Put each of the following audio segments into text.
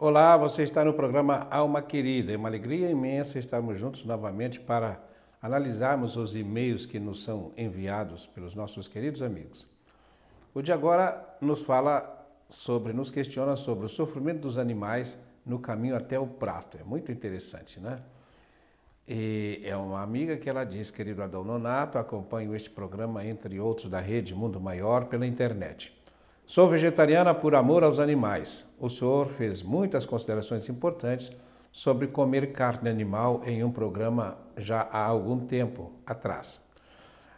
Olá, você está no programa Alma Querida. É uma alegria imensa estarmos juntos novamente para analisarmos os e-mails que nos são enviados pelos nossos queridos amigos. O de agora nos questiona sobre o sofrimento dos animais no caminho até o prato. É muito interessante, né? E é uma amiga que ela diz: querido Adão Nonato, acompanho este programa, entre outros, da Rede Mundo Maior pela internet. Sou vegetariana por amor aos animais. O senhor fez muitas considerações importantes sobre comer carne animal em um programa já há algum tempo atrás.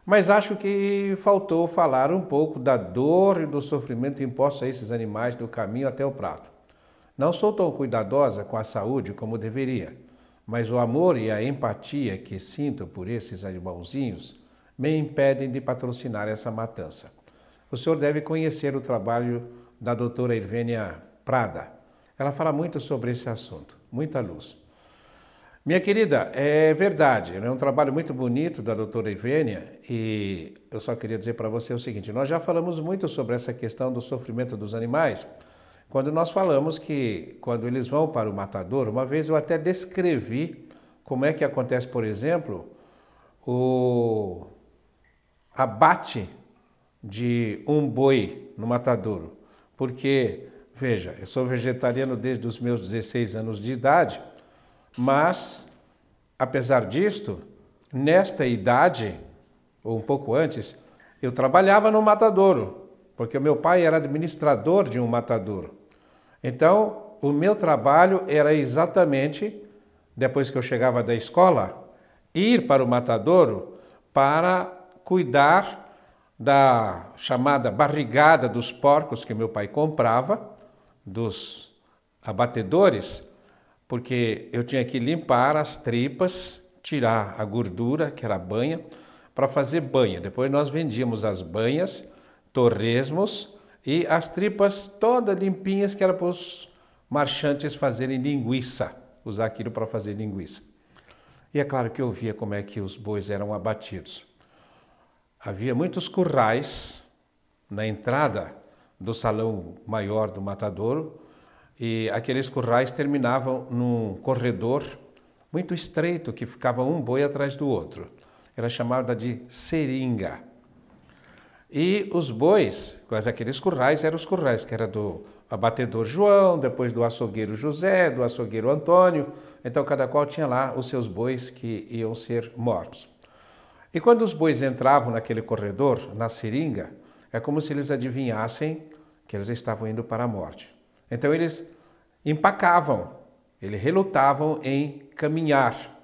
Mas acho que faltou falar um pouco da dor e do sofrimento imposto a esses animais no caminho até o prato. Não sou tão cuidadosa com a saúde como deveria, mas o amor e a empatia que sinto por esses animalzinhos me impedem de patrocinar essa matança. O senhor deve conhecer o trabalho da doutora Irvênia Prada. Ela fala muito sobre esse assunto, muita luz. Minha querida, é verdade, é um trabalho muito bonito da doutora Irvênia e eu só queria dizer para você o seguinte: nós já falamos muito sobre essa questão do sofrimento dos animais, quando nós falamos que quando eles vão para o matadouro, uma vez eu até descrevi como é que acontece, por exemplo, o abate de um boi no matadouro. Porque, veja, eu sou vegetariano desde os meus 16 anos de idade, mas, apesar disto, nesta idade, ou um pouco antes, eu trabalhava no matadouro, porque o meu pai era administrador de um matadouro. Então, o meu trabalho era exatamente, depois que eu chegava da escola, ir para o matadouro para cuidar da chamada barrigada dos porcos que meu pai comprava, dos abatedores, porque eu tinha que limpar as tripas, tirar a gordura, que era a banha, para fazer banha. Depois nós vendíamos as banhas, torresmos e as tripas todas limpinhas, que era para os marchantes fazerem linguiça, usar aquilo para fazer linguiça. E é claro que eu via como é que os bois eram abatidos. Havia muitos currais na entrada do salão maior do matadouro e aqueles currais terminavam num corredor muito estreito que ficava um boi atrás do outro. Era chamada de seringa. E os bois, aqueles currais, eram os currais que era do abatedor João, depois do açougueiro José, do açougueiro Antônio. Então cada qual tinha lá os seus bois que iam ser mortos. E quando os bois entravam naquele corredor, na seringa, é como se eles adivinhassem que eles estavam indo para a morte. Então eles empacavam, eles relutavam em caminhar.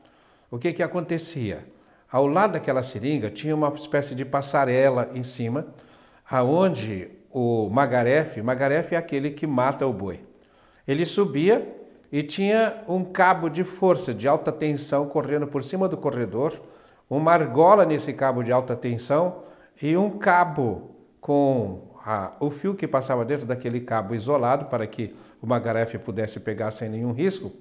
O que acontecia? Ao lado daquela seringa tinha uma espécie de passarela em cima, aonde o magarefe é aquele que mata o boi. Ele subia e tinha um cabo de força, de alta tensão, correndo por cima do corredor, uma argola nesse cabo de alta tensão e um cabo com o fio que passava dentro daquele cabo isolado para que o magarefe pudesse pegar sem nenhum risco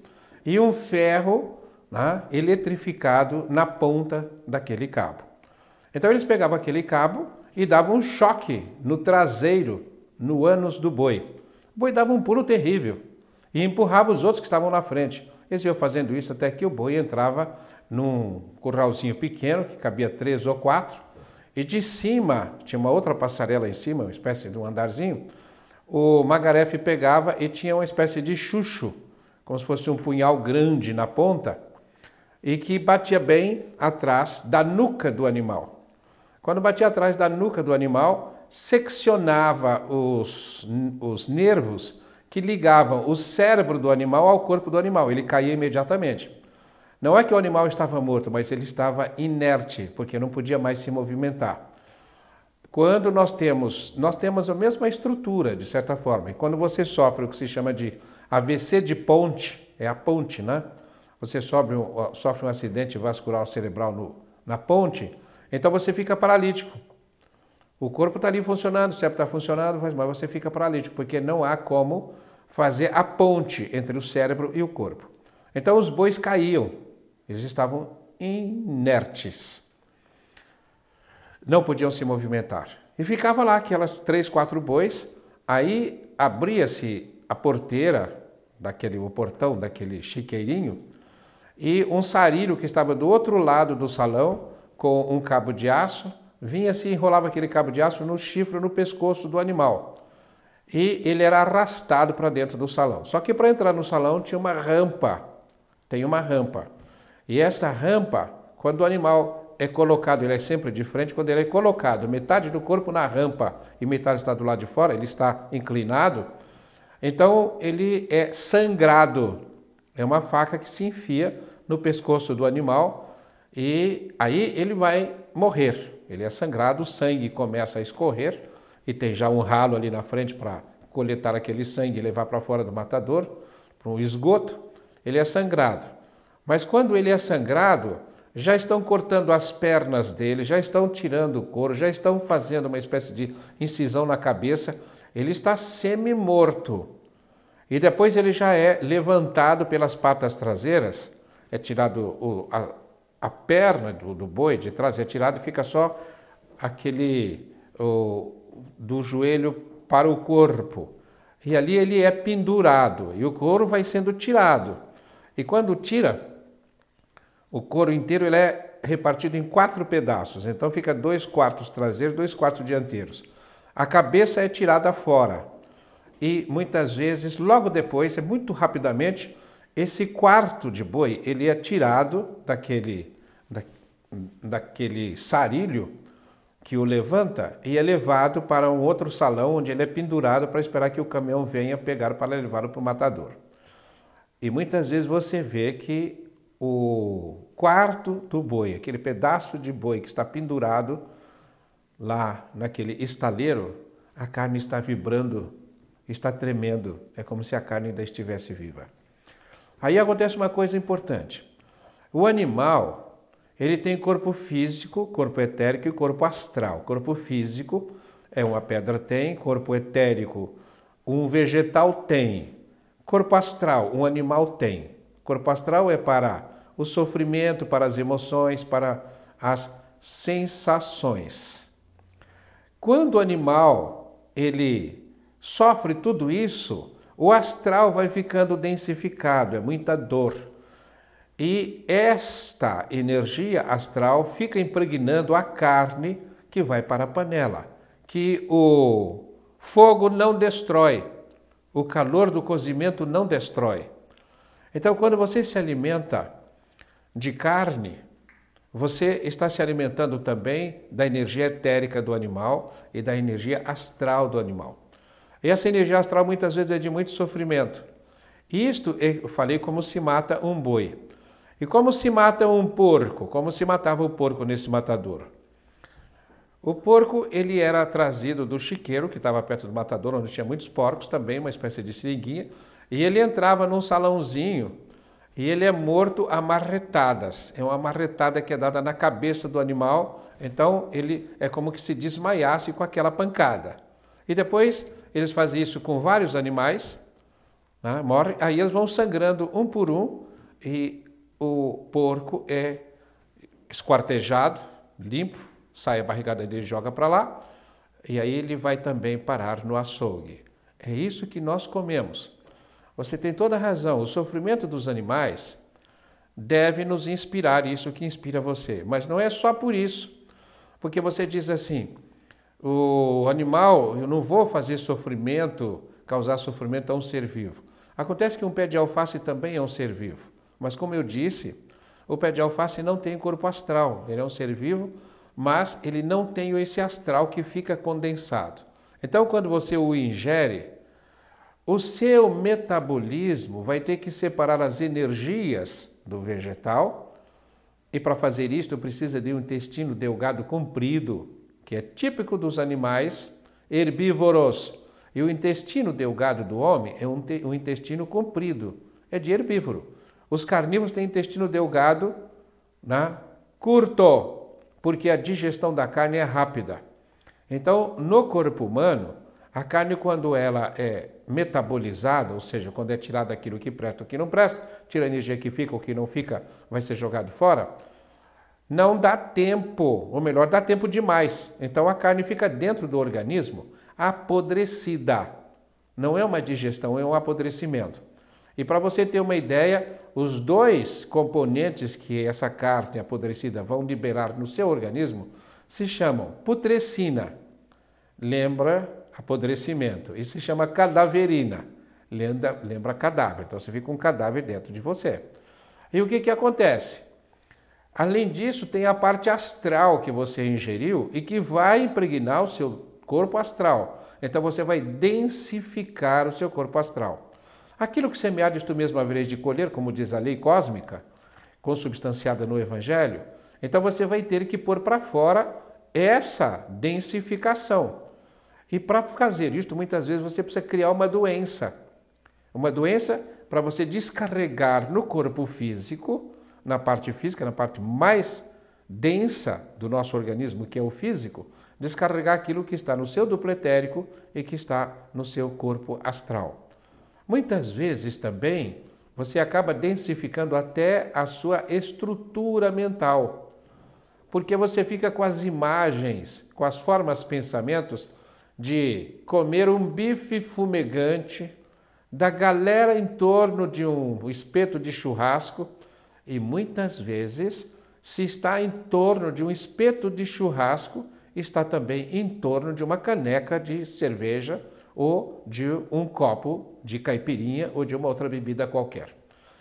e um ferro, né, eletrificado na ponta daquele cabo. Então eles pegavam aquele cabo e davam um choque no traseiro, no ânus do boi. O boi dava um pulo terrível e empurrava os outros que estavam na frente. Eles iam fazendo isso até que o boi entrava num curralzinho pequeno, que cabia 3 ou 4, e de cima, tinha uma outra passarela em cima, uma espécie de um andarzinho, o magarefe pegava e tinha uma espécie de chucho, como se fosse um punhal grande na ponta, e que batia bem atrás da nuca do animal. Quando batia atrás da nuca do animal, seccionava os nervos que ligavam o cérebro do animal ao corpo do animal, ele caía imediatamente. Não é que o animal estava morto, mas ele estava inerte, porque não podia mais se movimentar. Quando nós temos a mesma estrutura, de certa forma, e quando você sofre o que se chama de AVC de ponte, é a ponte, né? Você sofre um acidente vascular cerebral na ponte, então você fica paralítico. O corpo está ali funcionando, o cérebro está funcionando, mas você fica paralítico, porque não há como fazer a ponte entre o cérebro e o corpo. Então os bois caíam. Eles estavam inertes. Não podiam se movimentar. E ficava lá aquelas 3, 4 bois. Aí abria-se a porteira o portão daquele chiqueirinho, e um sarilho que estava do outro lado do salão, com um cabo de aço, vinha assim, enrolava aquele cabo de aço no chifre, no pescoço do animal. E ele era arrastado para dentro do salão. Só que para entrar no salão tinha uma rampa, tem uma rampa. E essa rampa, quando o animal é colocado, ele é sempre de frente, quando ele é colocado, metade do corpo na rampa e metade está do lado de fora, ele está inclinado, então ele é sangrado. É uma faca que se enfia no pescoço do animal e aí ele vai morrer. Ele é sangrado, o sangue começa a escorrer e tem já um ralo ali na frente para coletar aquele sangue e levar para fora do matador, para um esgoto. Ele é sangrado. Mas quando ele é sangrado, já estão cortando as pernas dele, já estão tirando o couro, já estão fazendo uma espécie de incisão na cabeça. Ele está semi-morto. E depois ele já é levantado pelas patas traseiras, é tirado a perna do boi de trás, é tirado e fica só do joelho para o corpo. E ali ele é pendurado e o couro vai sendo tirado. E quando tira, o couro inteiro ele é repartido em 4 pedaços, então fica 2 quartos traseiros, 2 quartos dianteiros. A cabeça é tirada fora. E muitas vezes, logo depois, muito rapidamente, esse quarto de boi, ele é tirado daquele sarilho que o levanta e é levado para um outro salão onde ele é pendurado para esperar que o caminhão venha pegar para levá-lo para o matador. E muitas vezes você vê que o quarto do boi, aquele pedaço de boi que está pendurado lá naquele estaleiro, a carne está vibrando, está tremendo, é como se a carne ainda estivesse viva. Aí acontece uma coisa importante. O animal, ele tem corpo físico, corpo etérico e corpo astral. Corpo físico é uma pedra tem, corpo etérico um vegetal tem, corpo astral um animal tem. Corpo astral é para o sofrimento, para as emoções, para as sensações. Quando o animal ele sofre tudo isso, o astral vai ficando densificado, é muita dor. E esta energia astral fica impregnando a carne que vai para a panela, que o fogo não destrói, o calor do cozimento não destrói. Então, quando você se alimenta de carne, você está se alimentando também da energia etérica do animal e da energia astral do animal. E essa energia astral muitas vezes é de muito sofrimento. Isto eu falei como se mata um boi. E como se mata um porco? Como se matava o porco nesse matador? O porco ele era trazido do chiqueiro, que estava perto do matador, onde tinha muitos porcos também, uma espécie de seringuinha, e ele entrava num salãozinho e ele é morto a marretadas. É uma marretada que é dada na cabeça do animal, então ele é como que se desmaiasse com aquela pancada. E depois eles fazem isso com vários animais, né, morrem, aí eles vão sangrando um por um e o porco é esquartejado, limpo, sai a barrigada dele e joga para lá, e aí ele vai também parar no açougue. É isso que nós comemos. Você tem toda a razão, o sofrimento dos animais deve nos inspirar, isso que inspira você. Mas não é só por isso, porque você diz assim, o animal, eu não vou fazer sofrimento, causar sofrimento a um ser vivo. Acontece que um pé de alface também é um ser vivo, mas como eu disse, o pé de alface não tem corpo astral, ele é um ser vivo, mas ele não tem esse astral que fica condensado. Então, quando você o ingere, o seu metabolismo vai ter que separar as energias do vegetal e para fazer isso precisa de um intestino delgado comprido, que é típico dos animais herbívoros. E o intestino delgado do homem é um intestino comprido, é de herbívoro. Os carnívoros têm intestino delgado, né, curto, porque a digestão da carne é rápida. Então, no corpo humano, a carne, quando ela é metabolizada, ou seja, quando é tirado aquilo que presta, o que não presta, tira a energia que fica, o que não fica vai ser jogado fora, não dá tempo, ou melhor, dá tempo demais. Então a carne fica dentro do organismo apodrecida. Não é uma digestão, é um apodrecimento. E para você ter uma ideia, os dois componentes que essa carne apodrecida vão liberar no seu organismo se chamam putrescina, lembra apodrecimento, e se chama cadaverina, lembra cadáver. Então você fica um cadáver dentro de você. E o que acontece? Além disso, tem a parte astral que você ingeriu e que vai impregnar o seu corpo astral. Então você vai densificar o seu corpo astral. Aquilo que semeares tu mesmo havereis de colher, como diz a lei cósmica, consubstanciada no Evangelho, então você vai ter que pôr para fora essa densificação. E para fazer isso, muitas vezes você precisa criar uma doença. Uma doença para você descarregar no corpo físico, na parte física, na parte mais densa do nosso organismo, que é o físico, descarregar aquilo que está no seu duplo etérico e que está no seu corpo astral. Muitas vezes também você acaba densificando até a sua estrutura mental, porque você fica com as imagens, com as formas, pensamentos de comer um bife fumegante, da galera em torno de um espeto de churrasco, e muitas vezes, se está em torno de um espeto de churrasco, está também em torno de uma caneca de cerveja ou de um copo de caipirinha ou de uma outra bebida qualquer.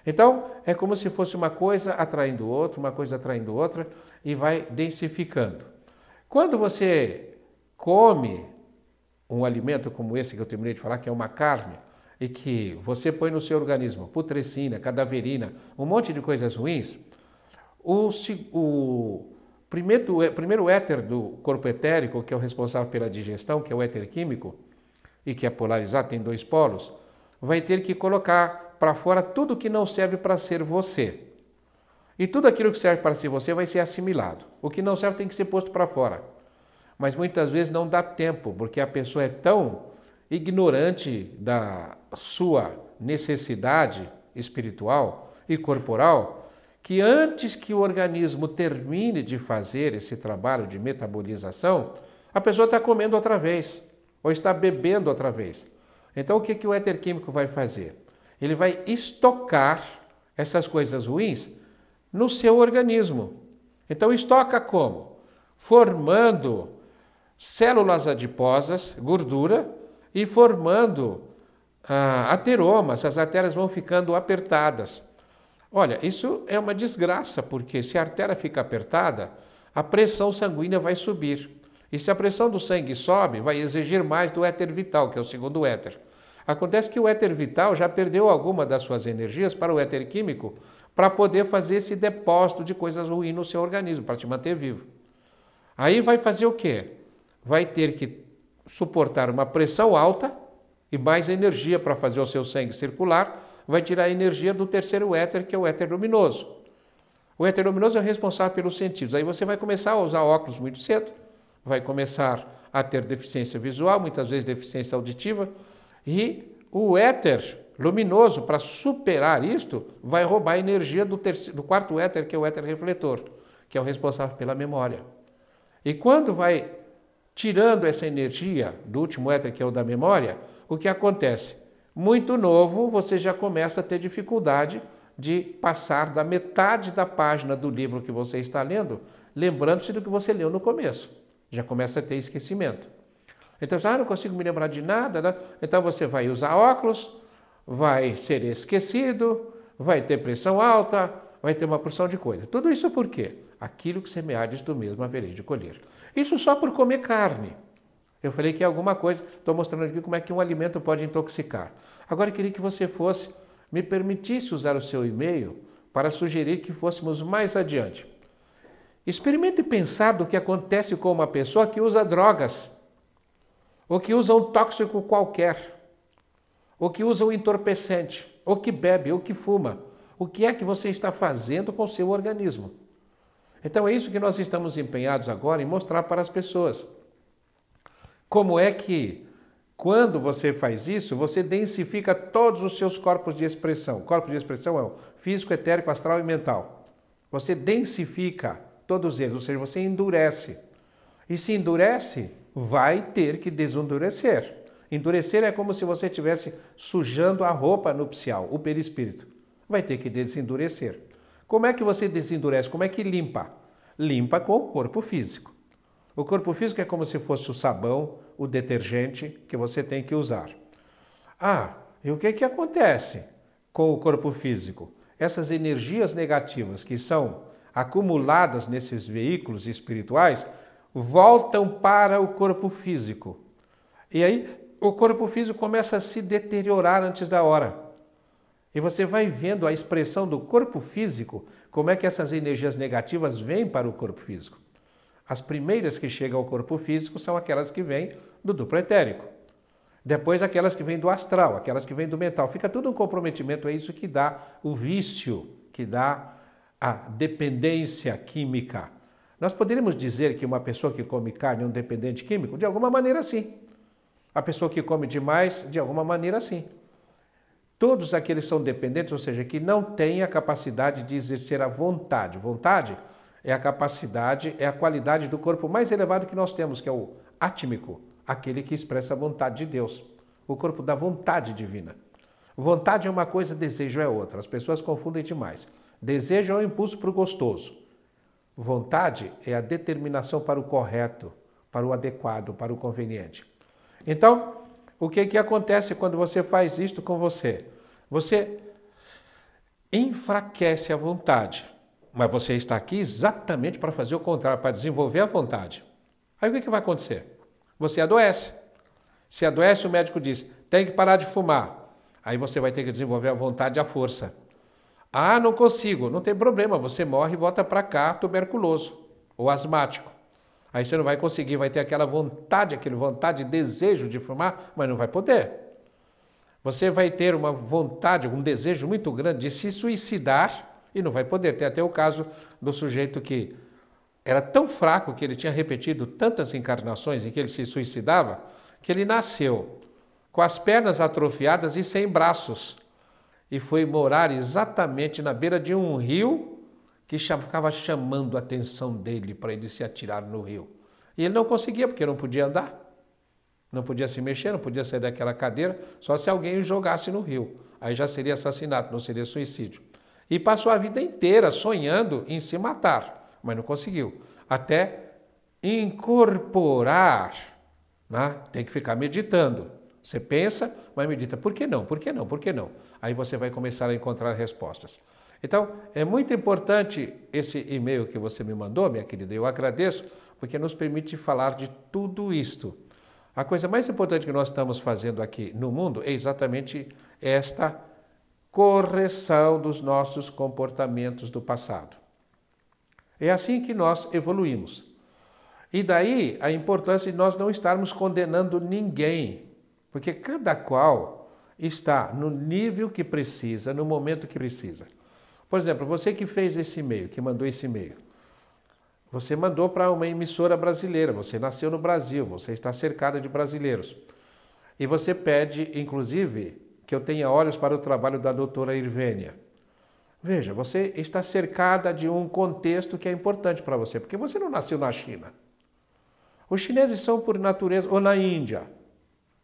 Então, é como se fosse uma coisa atraindo outra, uma coisa atraindo outra, e vai densificando. Quando você come um alimento como esse que eu terminei de falar, que é uma carne, e que você põe no seu organismo putrescina, cadaverina, um monte de coisas ruins, o primeiro éter do corpo etérico, que é o responsável pela digestão, que é o éter químico, e que é polarizado, tem dois polos, vai ter que colocar para fora tudo que não serve para ser você. E tudo aquilo que serve para ser você vai ser assimilado. O que não serve tem que ser posto para fora. Mas muitas vezes não dá tempo, porque a pessoa é tão ignorante da sua necessidade espiritual e corporal, que antes que o organismo termine de fazer esse trabalho de metabolização, a pessoa está comendo outra vez, ou está bebendo outra vez. Então o que o éter químico vai fazer? Ele vai estocar essas coisas ruins no seu organismo. Então estoca como? Formando células adiposas, gordura, e formando ateromas, as artérias vão ficando apertadas. Olha, isso é uma desgraça, porque se a artéria fica apertada, a pressão sanguínea vai subir. E se a pressão do sangue sobe, vai exigir mais do éter vital, que é o segundo éter. Acontece que o éter vital já perdeu alguma das suas energias para o éter químico, para poder fazer esse depósito de coisas ruins no seu organismo, para te manter vivo. Aí vai fazer o quê? Vai ter que suportar uma pressão alta e mais energia para fazer o seu sangue circular, vai tirar a energia do terceiro éter, que é o éter luminoso. O éter luminoso é responsável pelos sentidos. Aí você vai começar a usar óculos muito cedo, vai começar a ter deficiência visual, muitas vezes deficiência auditiva, e o éter luminoso, para superar isto, vai roubar a energia do quarto éter, que é o éter refletor, que é o responsável pela memória. E quando vai tirando essa energia do último éter, que é o da memória, o que acontece? Muito novo, você já começa a ter dificuldade de passar da metade da página do livro que você está lendo, lembrando-se do que você leu no começo. Já começa a ter esquecimento. Então, não consigo me lembrar de nada, né? Então você vai usar óculos, vai ser esquecido, vai ter pressão alta, vai ter uma porção de coisa. Tudo isso por quê? Aquilo que semeares tu mesmo havereis de colher. Isso só por comer carne. Eu falei que é alguma coisa, estou mostrando aqui como é que um alimento pode intoxicar. Agora eu queria que você me permitisse usar o seu e-mail para sugerir que fôssemos mais adiante. Experimente pensar do que acontece com uma pessoa que usa drogas, ou que usa um tóxico qualquer, ou que usa um entorpecente, ou que bebe, ou que fuma. O que é que você está fazendo com o seu organismo? Então é isso que nós estamos empenhados agora em mostrar para as pessoas. Como é que, quando você faz isso, você densifica todos os seus corpos de expressão. Corpo de expressão é o físico, etérico, astral e mental. Você densifica todos eles, ou seja, você endurece. E se endurece, vai ter que desendurecer. Endurecer é como se você estivesse sujando a roupa nupcial, o perispírito. Vai ter que desendurecer. Como é que você desendurece? Como é que limpa? Limpa com o corpo físico. O corpo físico é como se fosse o sabão, o detergente que você tem que usar. Ah, e o que acontece com o corpo físico? Essas energias negativas que são acumuladas nesses veículos espirituais voltam para o corpo físico. E aí o corpo físico começa a se deteriorar antes da hora. E você vai vendo a expressão do corpo físico, como é que essas energias negativas vêm para o corpo físico. As primeiras que chegam ao corpo físico são aquelas que vêm do duplo etérico. Depois aquelas que vêm do astral, aquelas que vêm do mental. Fica tudo um comprometimento, é isso que dá o vício, que dá a dependência química. Nós poderíamos dizer que uma pessoa que come carne é um dependente químico? De alguma maneira sim. A pessoa que come demais, de alguma maneira sim. Todos aqueles são dependentes, ou seja, que não têm a capacidade de exercer a vontade. Vontade é a capacidade, é a qualidade do corpo mais elevado que nós temos, que é o átmico, aquele que expressa a vontade de Deus, o corpo da vontade divina. Vontade é uma coisa, desejo é outra. As pessoas confundem demais. Desejo é um impulso para o gostoso. Vontade é a determinação para o correto, para o adequado, para o conveniente. Então, o que acontece quando você faz isto com você? Você enfraquece a vontade, mas você está aqui exatamente para fazer o contrário, para desenvolver a vontade. Aí o que vai acontecer? Você adoece. Se adoece, o médico diz, tem que parar de fumar. Aí você vai ter que desenvolver a vontade e a força. Ah, não consigo. Não tem problema, você morre e volta para cá tuberculoso ou asmático. Aí você não vai conseguir, vai ter aquela vontade, desejo de fumar, mas não vai poder. Você vai ter uma vontade, um desejo muito grande de se suicidar e não vai poder. Tem até o caso do sujeito que era tão fraco que ele tinha repetido tantas encarnações em que ele se suicidava, que ele nasceu com as pernas atrofiadas e sem braços. E foi morar exatamente na beira de um rio que ficava chamando a atenção dele para ele se atirar no rio. E ele não conseguia, porque não podia andar, não podia se mexer, não podia sair daquela cadeira, só se alguém o jogasse no rio. Aí já seria assassinato, não seria suicídio. E passou a vida inteira sonhando em se matar, mas não conseguiu. Até incorporar, né? Tem que ficar meditando. Você pensa, mas medita. Por que não? Por que não? Por que não? Aí você vai começar a encontrar respostas. Então, é muito importante esse e-mail que você me mandou, minha querida. Eu agradeço, porque nos permite falar de tudo isto. A coisa mais importante que nós estamos fazendo aqui no mundo é exatamente esta correção dos nossos comportamentos do passado. É assim que nós evoluímos. E daí a importância de nós não estarmos condenando ninguém, porque cada qual está no nível que precisa, no momento que precisa. Por exemplo, você que fez esse e-mail, que mandou esse e-mail, você mandou para uma emissora brasileira, você nasceu no Brasil, você está cercada de brasileiros. E você pede, inclusive, que eu tenha olhos para o trabalho da doutora Irvênia. Veja, você está cercada de um contexto que é importante para você, porque você não nasceu na China. Os chineses são por natureza, ou na Índia,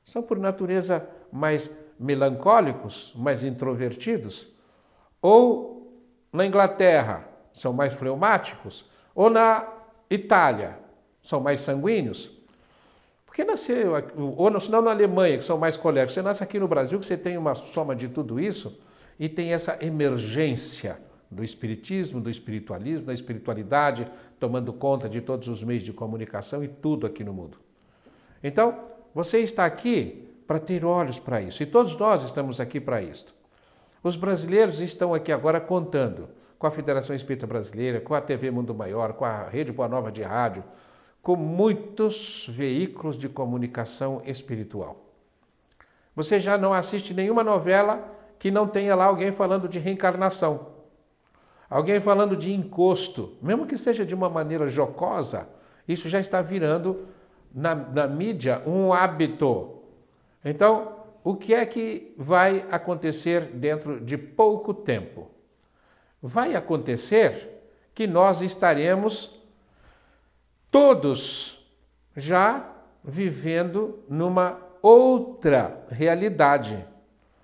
são por natureza mais melancólicos, mais introvertidos, ou na Inglaterra são mais fleumáticos, ou na Itália são mais sanguíneos. Porque nasceu, ou senão na Alemanha, que são mais coléricos. Você nasce aqui no Brasil, que você tem uma soma de tudo isso, e tem essa emergência do espiritismo, do espiritualismo, da espiritualidade, tomando conta de todos os meios de comunicação e tudo aqui no mundo. Então, você está aqui para ter olhos para isso, e todos nós estamos aqui para isso. Os brasileiros estão aqui agora contando com a Federação Espírita Brasileira, com a TV Mundo Maior, com a Rede Boa Nova de Rádio, com muitos veículos de comunicação espiritual. Você já não assiste nenhuma novela que não tenha lá alguém falando de reencarnação, alguém falando de encosto, mesmo que seja de uma maneira jocosa, isso já está virando na mídia um hábito. Então, o que é que vai acontecer dentro de pouco tempo? Vai acontecer que nós estaremos todos já vivendo numa outra realidade.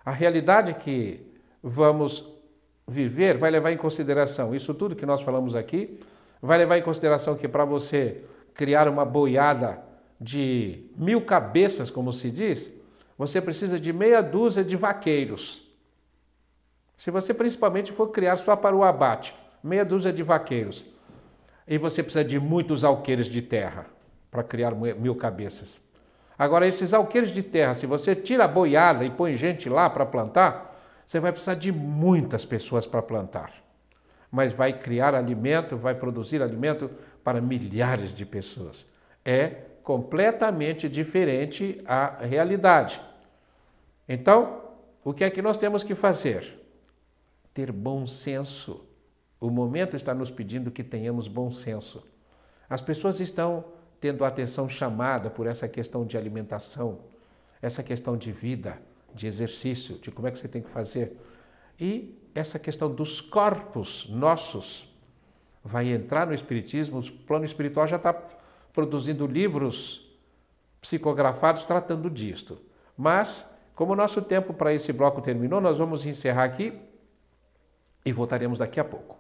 A realidade que vamos viver vai levar em consideração isso tudo que nós falamos aqui, vai levar em consideração que para você criar uma boiada de 1000 cabeças, como se diz, você precisa de meia dúzia de vaqueiros. Se você principalmente for criar só para o abate, meia dúzia de vaqueiros, e você precisa de muitos alqueires de terra para criar 1000 cabeças. Agora, esses alqueires de terra, se você tira a boiada e põe gente lá para plantar, você vai precisar de muitas pessoas para plantar. Mas vai criar alimento, vai produzir alimento para milhares de pessoas. É completamente diferente a realidade. Então, o que é que nós temos que fazer? Ter bom senso. O momento está nos pedindo que tenhamos bom senso. As pessoas estão tendo a atenção chamada por essa questão de alimentação, essa questão de vida, de exercício, de como é que você tem que fazer. E essa questão dos corpos nossos vai entrar no Espiritismo. O plano espiritual já está produzindo livros psicografados tratando disto. Mas, como o nosso tempo para esse bloco terminou, nós vamos encerrar aqui e voltaremos daqui a pouco.